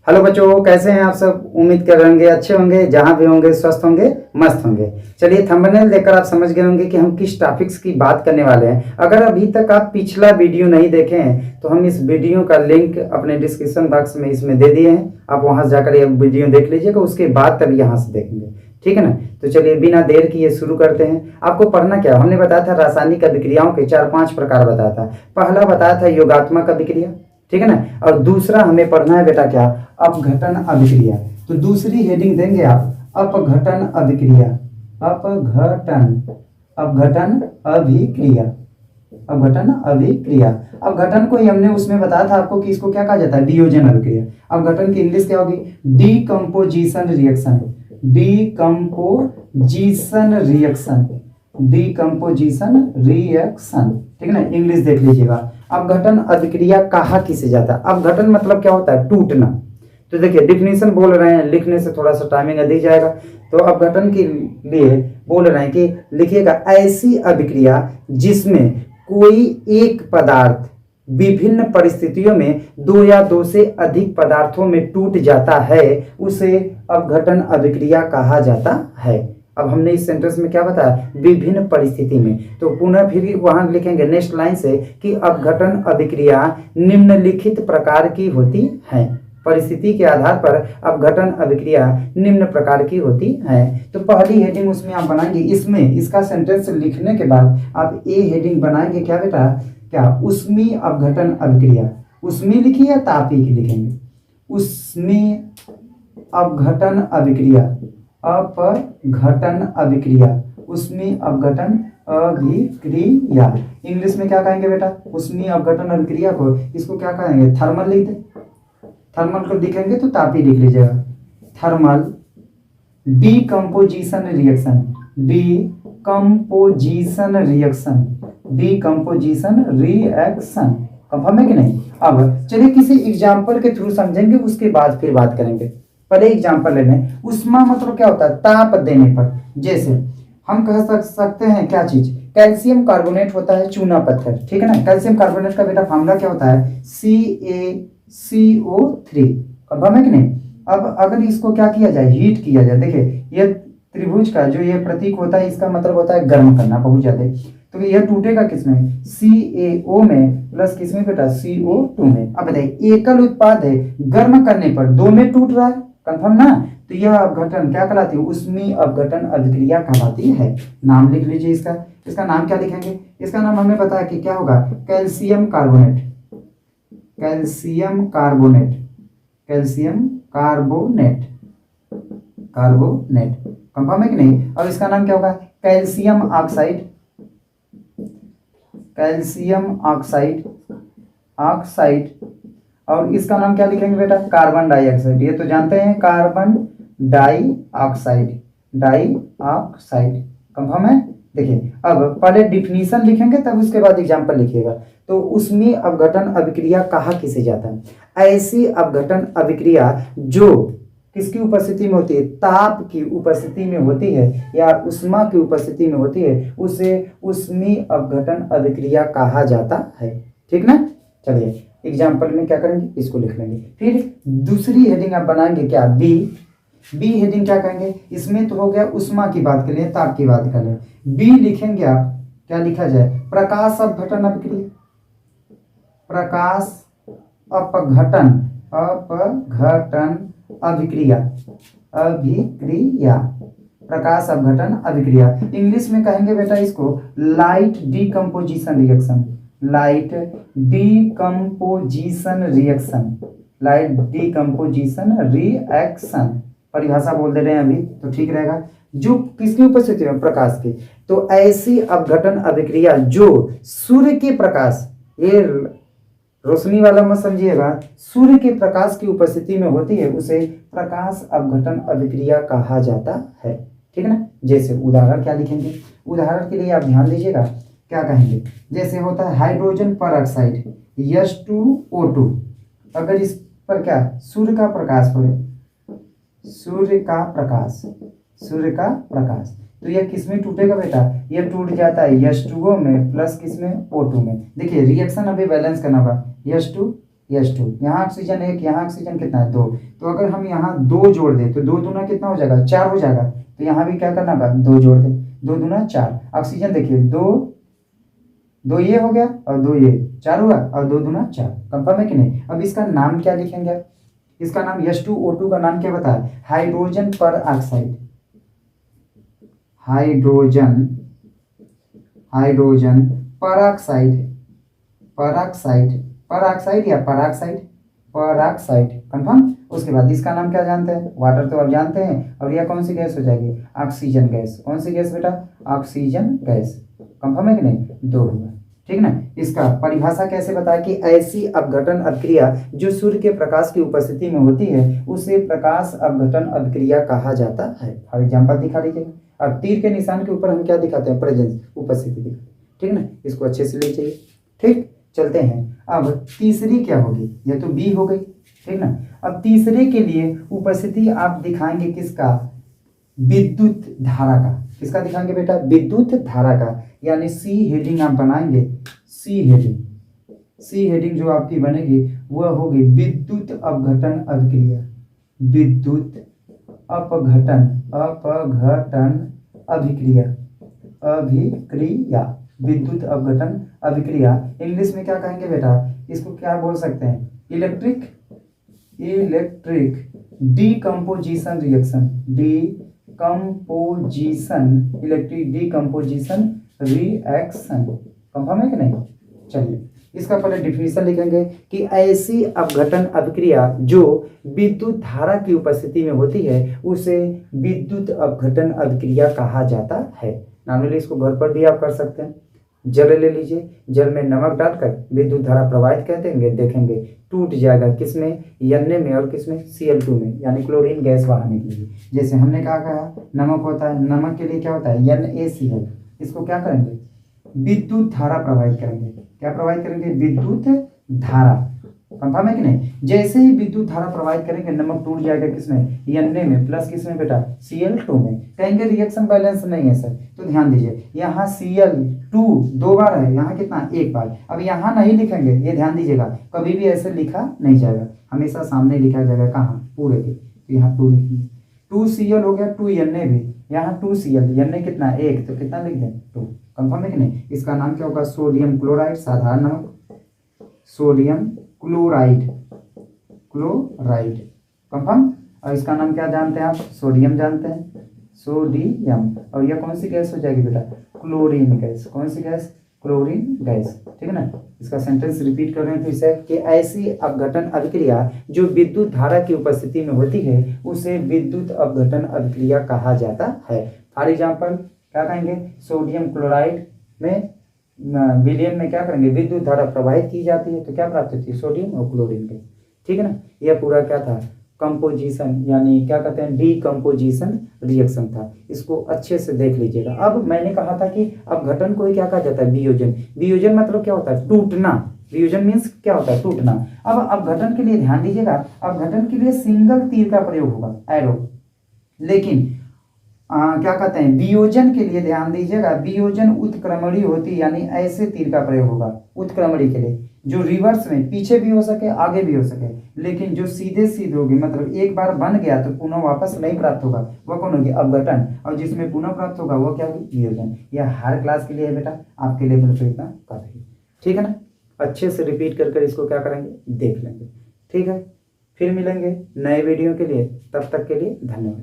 Hello बच्चों, कैसे हैं आप सब। उम्मीद कर रहे होंगे अच्छे होंगे, जहां भी होंगे स्वस्थ होंगे, मस्त होंगे। चलिए, थंबनेल देखकर आप समझ गए होंगे कि हम किस टॉपिक्स की बात करने वाले हैं। अगर अभी तक आप पिछला वीडियो नहीं देखे हैं तो हम इस वीडियो का लिंक अपने डिस्क्रिप्शन बॉक्स में इसमें दे दिए हैं। आप वहां से जाकर ये वीडियो देख लीजिएगा, उसके बाद तब यहाँ से देखेंगे, ठीक है ना। तो चलिए बिना देर किए शुरू करते हैं। आपको पढ़ना क्या, हमने बताया था रासायनिक अभिक्रियाओं के 4-5 प्रकार बताया था। पहला बताया था योगात्मक अभिक्रिया, ठीक है ना। और दूसरा हमें पढ़ना है बेटा क्या, अपघटन अभिक्रिया। तो दूसरी हेडिंग देंगे आप अपघटन अभिक्रिया, अपघटन अपघटन अभिक्रिया, अपघटन अभिक्रिया। अपघटन को ही हमने उसमें बताया था आपको कि इसको क्या कहा जाता है, वियोजन अभिक्रिया। अपघटन की इंग्लिश क्या होगी, decomposition reaction, decomposition reaction, decomposition reaction, ठीक है ना। इंग्लिश देख लीजिएगा। अपघटन अभिक्रिया कहा किसे जाता है। अपघटन मतलब क्या होता है, टूटना। तो देखिए डिफिनीशन बोल रहे हैं, लिखने से थोड़ा सा टाइमिंग अधिक जाएगा। तो अपघटन के लिए बोल रहे हैं कि लिखिएगा ऐसी अभिक्रिया जिसमें कोई एक पदार्थ विभिन्न परिस्थितियों में दो या दो से अधिक पदार्थों में टूट जाता है, उसे अपघटन अभिक्रिया कहा जाता है। अब हमने इस सेंटेंस में क्या बताया, विभिन्न परिस्थिति में। तो पुनः फिर वहां लिखेंगे नेक्स्ट लाइन से कि अपघटन अभिक्रिया निम्नलिखित प्रकार की होती है। परिस्थिति के आधार पर अपघटन अभिक्रिया निम्न प्रकार की होती है। तो पहली हेडिंग उसमें आप बनाएंगे, इसमें इसका सेंटेंस लिखने के बाद आप ए हेडिंग बनाएंगे क्या बेटा, क्या उष्मीय अपघटन अभिक्रिया। उष्मीय लिखिए या तापी की लिखेंगे, उष्मीय अपघटन अभिक्रिया, अपघटन अभिक्रिया, उष्मीय अपघटन अभिक्रिया। इंग्लिश में क्या कहेंगे बेटा, उष्मीय अपघटन अभिक्रिया को इसको क्या कहेंगे, थर्मल लिख दे। थर्मल को लिखेंगे तो तापी लिख लीजिएगा, thermal decomposition reaction, decomposition reaction, decomposition reaction. Confirm है कि नहीं। अब चलिए किसी एग्जाम्पल के थ्रू समझेंगे, उसके बाद फिर बात करेंगे। पहले एग्जाम्पल ले लें। उष्मा मतलब क्या होता है, ताप देने पर। जैसे हम कह सकते हैं क्या चीज, कैल्शियम कार्बोनेट होता है चूना पत्थर, ठीक है ना। कैल्शियम कार्बोनेट का बेटा फार्मूला क्या होता है, CaCO3। कंफर्म है कि नहीं। अब अगर इसको क्या किया जाए, हीट किया जाए। देखिए ये त्रिभुज का जो ये प्रतीक होता है, इसका मतलब होता है गर्म करना बहुत ज्यादा। तो यह टूटेगा किसमें, CaO में प्लस किसमें बेटा, CO2 में। अब बताइए एकल उत्पाद है, गर्म करने पर दो में टूट रहा है, कंफर्म ना। तो यह अपघटन क्या कहलाती है, उष्मीय अपघटन अभिक्रिया कहलाती है। नाम लिख लीजिए इसका। इसका नाम क्या लिखेंगे, इसका नाम हमें पता है कि क्या होगा, calcium carbonate, calcium carbonate, calcium carbonate, carbonate. Confirm है कि नहीं। अब इसका नाम क्या होगा, calcium oxide, calcium oxide, oxide. और इसका नाम क्या लिखेंगे बेटा, कार्बन डाइऑक्साइड। ये तो जानते हैं, कार्बन डाइऑक्साइड, डाइऑक्साइड। कंफर्म है। देखिए अब पहले डिफिनीशन लिखेंगे तब उसके बाद एग्जांपल लिखिएगा। तो उसमें अपघटन अभिक्रिया कहा किसे जाता है, ऐसी अपघटन अभिक्रिया जो किसकी उपस्थिति में होती है, ताप की उपस्थिति में होती है या उष्मा की उपस्थिति में होती है, उसे उष्मीय अपघटन अभिक्रिया कहा जाता है, ठीक ना। चलिए एग्जाम्पल में क्या करेंगे, इसको लिख लेंगे। फिर दूसरी हेडिंग आप बनाएंगे क्या, बी। बी हेडिंग क्या कहेंगे, इसमें तो हो गया उष्मा की बात कर लें, ताप की बात कर लें। बी लिखेंगे आप, क्या लिखा जाए, प्रकाश अपघटन अभिक्रिया, प्रकाश अपघटन, अपघटन अभिक्रिया, अभिक्रिया, प्रकाश अपघटन अभिक्रिया। इंग्लिश में कहेंगे बेटा इसको light decomposition reaction, light decomposition reaction, light decomposition reaction. परिभाषा बोल दे रहे हैं अभी तो ठीक रहेगा। जो किसकी उपस्थिति में, प्रकाश की। तो ऐसी अपघटन अभिक्रिया जो सूर्य के प्रकाश, ये रोशनी वाला मत समझिएगा, सूर्य के प्रकाश की उपस्थिति में होती है, उसे प्रकाश अपघटन अभिक्रिया कहा जाता है, ठीक है ना। जैसे उदाहरण क्या लिखेंगे, उदाहरण के लिए आप ध्यान दीजिएगा, क्या कहेंगे, जैसे होता है हाइड्रोजन पर ऑक्साइड H2O2। अगर इस पर क्या, सूर्य का प्रकाश पड़े, सूर्य का प्रकाश, सूर्य का प्रकाश, तो यह किसमें टूटेगा बेटा, यह टूट जाता है H2O में प्लस किसमें, O2 में। देखिए रिएक्शन अभी बैलेंस करना होगा, H2 H2, यहाँ ऑक्सीजन 1, यहाँ ऑक्सीजन कितना है 2। तो अगर हम यहाँ 2 जोड़ दें तो 2 दूना कितना हो जाएगा 4 हो जाएगा। तो यहाँ भी क्या करना होगा 2 जोड़ दें, 2 दूना 4। ऑक्सीजन देखिए 2 ये हो गया और 2 ये 4 हुआ और 2 दूना 4। कंफर्म है कि नहीं। अब इसका नाम क्या लिखेंगे आप? इसका नाम H2O2 का नाम क्या बताया? हाइड्रोजन पर ऑक्साइड। हाइड्रोजन पराक्साइड, पराक्साइड या पराक्साइड, पराक्साइड। कंफर्म। उसके बाद इसका नाम क्या जानते हैं? वाटर तो आप जानते हैं। और यह कौन सी गैस हो जाएगी? Oxygen gas. कौन सी गैस बेटा? Oxygen gas. कंफर्म है कि नहीं? 2 हुआ, ठीक ना। इसका परिभाषा कैसे बताया कि ऐसी अपघटन अभिक्रिया जो सूर्य के प्रकाश की उपस्थिति में होती है उसे प्रकाश अपघटन अभिक्रिया कहा जाता है। फॉर एग्जाम्पल दिखा लीजिए। अब तीर के निशान के ऊपर हम क्या दिखाते हैं? प्रेजेंस, उपस्थिति दिखाते हैं, ठीक ना। इसको अच्छे से ले जाइए, ठीक। चलते हैं। अब तीसरी क्या होगी? यह तो बी हो गई, ठीक ना। अब तीसरे के लिए उपस्थिति आप दिखाएंगे किसका? विद्युत धारा का। किसका दिखाएंगे बेटा? विद्युत धारा का। यानी सी हेडिंग आप बनाएंगे। सी हेडिंग जो आपकी बनेगी वह होगी विद्युत अपघटन अभिक्रिया। विद्युत अपघटन अभिक्रिया, विद्युत अपघटन अभिक्रिया। इंग्लिश में क्या कहेंगे बेटा? इसको क्या बोल सकते हैं? Electric decomposition reaction, electric decomposition reaction. Confirm है कि नहीं? चलिए इसका पहले डिफिनीशन लिखेंगे कि ऐसी अपघटन अभिक्रिया जो विद्युत धारा की उपस्थिति में होती है उसे विद्युत अपघटन अभिक्रिया कहा जाता है। नॉर्मली इसको घर पर भी आप कर सकते हैं। जल ले लीजिए, जल में नमक डालकर विद्युत धारा प्रवाहित कर देंगे, देखेंगे टूट जाएगा। किसमें? Na में। और किसमें? Cl2 में, यानी क्लोरीन गैस बहाने के लिए। जैसे हमने कहा नमक होता है, नमक के लिए क्या होता है? NaCl। इसको क्या करेंगे? विद्युत धारा प्रवाहित करेंगे। क्या प्रवाहित करेंगे? विद्युत धारा। कंफर्म है कि नहीं? जैसे ही विद्युत धारा प्रवाहित करेंगे नमक टूट जाएगा। किसमें? Na में। प्लस किसमें बेटा? Cl2 में। कहेंगे रिएक्शन बैलेंस नहीं है सर, तो ध्यान दीजिए यहाँ Cl2 2 बार है, यहाँ कितना? 1 बार। अब यहाँ नहीं लिखेंगे, ये ध्यान दीजिएगा, कभी भी ऐसे लिखा नहीं जाएगा, हमेशा सामने लिखा जाएगा। कहाँ? पूरे के। तो यहाँ 2 लिखेंगे। 2Cl हो गया, 2 Na भी, यहाँ 2Cl, Na कितना? 1, तो कितना लिख दें? 2। कंफर्म है कि नहीं? इसका नाम क्या होगा? सोडियम क्लोराइड, साधारण नमक, सोडियम क्लोराइड। कंफर्म। और इसका नाम क्या जानते हैं आप? सोडियम जानते हैं, सोडियम। और यह कौन सी गैस हो जाएगी बेटा? Chlorine gas. कौन सी गैस? क्लोरीन गैस, ठीक है ना। इसका सेंटेंस रिपीट कर रहे हैं फिर से कि ऐसी अपघटन अभिक्रिया जो विद्युत धारा की उपस्थिति में होती है उसे विद्युत अपघटन अभिक्रिया कहा जाता है। फॉर एग्जाम्पल क्या कहेंगे? सोडियम क्लोराइड में विलयन में क्या करेंगे? विद्युत धारा प्रवाहित की जाती है, तो क्या प्राप्त होती है? सोडियम और क्लोरीन गैस, ठीक है ना। यह पूरा क्या था? कंपोजिशन, यानी क्या कहते हैं? डीकम्पोजिशन रिएक्शन था। इसको अच्छे से देख लीजिएगा। अब मैंने कहा था कि अपघटन को ही क्या कहा जाता है? वियोजन। वियोजन मतलब क्या होता है? टूटना। वियोजन मीन्स क्या होता है? टूटना। अब अपघटन के लिए ध्यान दीजिएगा, अपघटन के लिए सिंगल तीर का प्रयोग होगा, एरो। लेकिन क्या कहते हैं? वियोजन के लिए ध्यान दीजिएगा, वियोजन उत्क्रमणी होती, यानी ऐसे तीर का प्रयोग होगा उत्क्रमणी के लिए, जो रिवर्स में पीछे भी हो सके आगे भी हो सके, लेकिन जो सीधे सीधे होगी, मतलब एक बार बन गया तो पुनः वापस नहीं प्राप्त होगा, वह कौन होगी? अपघटन। और जिसमें पुनः प्राप्त होगा वो क्या होगी? वियोजन। यह हर क्लास के लिए है बेटा, आपके लेवल पर इतना काफी, ठीक है ना। अच्छे से रिपीट कर इसको क्या करेंगे? देख लेंगे, ठीक है। फिर मिलेंगे नए वीडियो के लिए, तब तक के लिए धन्यवाद।